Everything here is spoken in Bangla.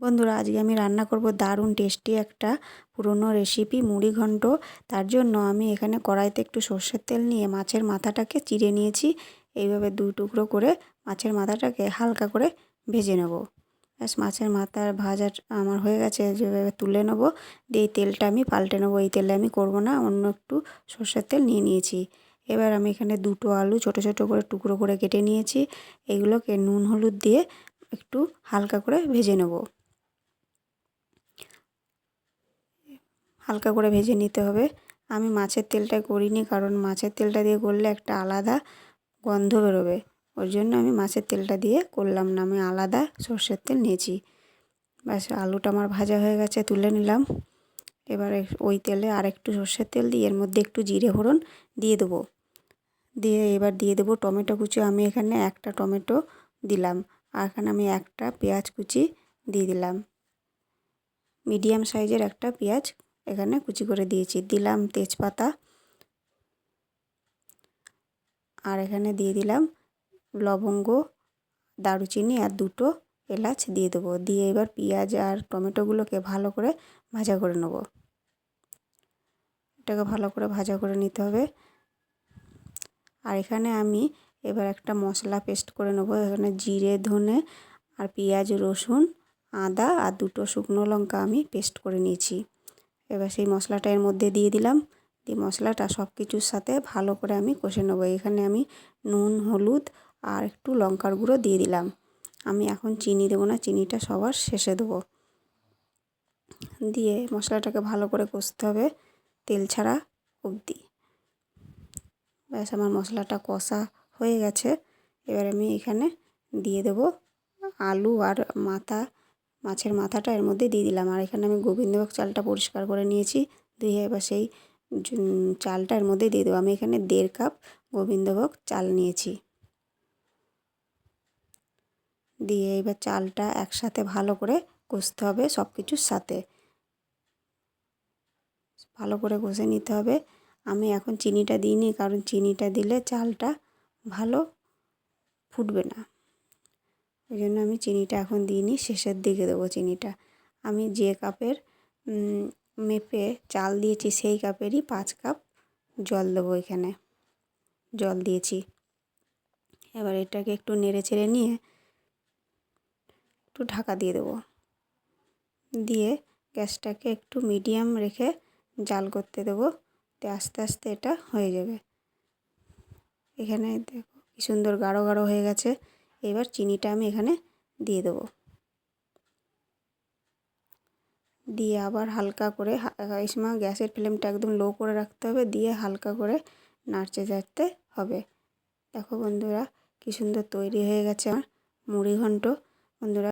বন্ধুরা, আজকে আমি রান্না করব দারুণ টেস্টি একটা পুরনো রেসিপি মুড়ি ঘন্ট। তার জন্য আমি এখানে কড়াইতে একটু সর্ষের তেল নিয়ে মাছের মাথাটাকে চিড়ে নিয়েছি। এইভাবে 2 টুকরো করে মাছের মাথাটাকে হালকা করে ভেজে নেব। ব্যাস, মাছের মাথার ভাজা আমার হয়ে গেছে। যেভাবে তুলে নেব, দিয়ে এই তেলটা আমি পাল্টে নেব। এই তেলে আমি করব না, অন্য একটু সর্ষের তেল নিয়ে নিয়েছি। এবার আমি এখানে 2টো আলু ছোট ছোট করে টুকরো করে কেটে নিয়েছি। এগুলোকে নুন হলুদ দিয়ে একটু হালকা করে ভেজে নেব। হালকা করে ভেজে নিতে হবে। আমি মাছের তেলটা করিনি, কারণ মাছের তেলটা দিয়ে করলে একটা আলাদা গন্ধ বেরোবে। ওর জন্য আমি মাছের তেলটা দিয়ে করলাম না, আমি আলাদা সর্ষের তেল নিয়েছি। ব্যাস, আলুটা আমার ভাজা হয়ে গেছে, তুলে নিলাম। এবারে ওই তেলে আরেকটু সর্ষের তেল দিয়ে এর মধ্যে একটু জিরে ফোড়ন দিয়ে দেবো। দিয়ে এবার দিয়ে দেবো টমেটো কুচি। আমি এখানে একটা টমেটো দিলাম, আর এখানে আমি একটা পেঁয়াজ কুচি দিয়ে দিলাম। মিডিয়াম সাইজের একটা পেঁয়াজ এখানে কুচি করে দিয়েছি। দিলাম তেজপাতা, আর এখানে দিয়ে দিলাম লবঙ্গ, দারুচিনি আর 2টো এলাচ দিয়ে দেবো। দিয়ে এবার পেঁয়াজ আর টমেটোগুলোকে ভালো করে ভাজা করে নেব। এটাকে ভালো করে ভাজা করে নিতে হবে। আর এখানে আমি এবার একটা মশলা পেস্ট করে নেব। এখানে জিরে, ধনে আর পেঁয়াজ, রসুন, আদা আর 2টো শুকনো লঙ্কা আমি পেস্ট করে নিয়েছি। এবার সেই মশলাটা এর মধ্যে দিয়ে দিলাম। দিয়ে মশলাটা সব কিছুর সাথে ভালো করে আমি কষে নেব। এখানে আমি নুন, হলুদ আর একটু লঙ্কার গুঁড়ো দিয়ে দিলাম। আমি এখন চিনি দেবো না, চিনিটা সবার শেষে দেবো। দিয়ে মশলাটাকে ভালো করে কষতে হবে তেল ছাড়া অবধি। ব্যাস, আমার মশলাটা কষা হয়ে গেছে। এবার আমি এখানে দিয়ে দেবো আলু আর মাছের মাথাটা এর মধ্যে দিয়ে দিলাম। আর এখানে আমি গোবিন্দভোগ চালটা পরিষ্কার করে নিয়েছি, ধুয়ে এবার সেই চালটা এর মধ্যে দিয়ে দেবো। আমি এখানে 1.5 কাপ গোবিন্দভোগ চাল নিয়েছি। দিয়ে এবার চালটা একসাথে ভালো করে কষতে হবে সব কিছুর সাথে, ভালো করে কষে নিতে হবে। আমি এখন চিনিটা দিইনি, কারণ চিনিটা দিলে চালটা ভালো ফুটবে না। ওই জন্য আমি চিনিটা এখন দিইনি, শেষের দিকে দেবো চিনিটা। আমি যে কাপের মেপে চাল দিয়েছি সেই কাপেরই 5 কাপ জল দেবো। এখানে জল দিয়েছি। এবার এটাকে একটু নেড়ে চেড়ে নিয়ে একটু ঢাকা দিয়ে দেবো। দিয়ে গ্যাসটাকে একটু মিডিয়াম রেখে জাল করতে দেবো। তো আস্তে আস্তে এটা হয়ে যাবে। এখানে দেখো কি সুন্দর গাঢ় গাঢ় হয়ে গেছে। এবার চিনিটা আমি এখানে দিয়ে দেবো। দিয়ে আবার হালকা করে এই সময় গ্যাসের ফ্লেমটা একদম লো করে রাখতে হবে। দিয়ে হালকা করে নাড়তে চাড়তে হবে। দেখো বন্ধুরা, কি সুন্দর তৈরি হয়ে গেছে আমার মুড়ি ঘন্ট। বন্ধুরা,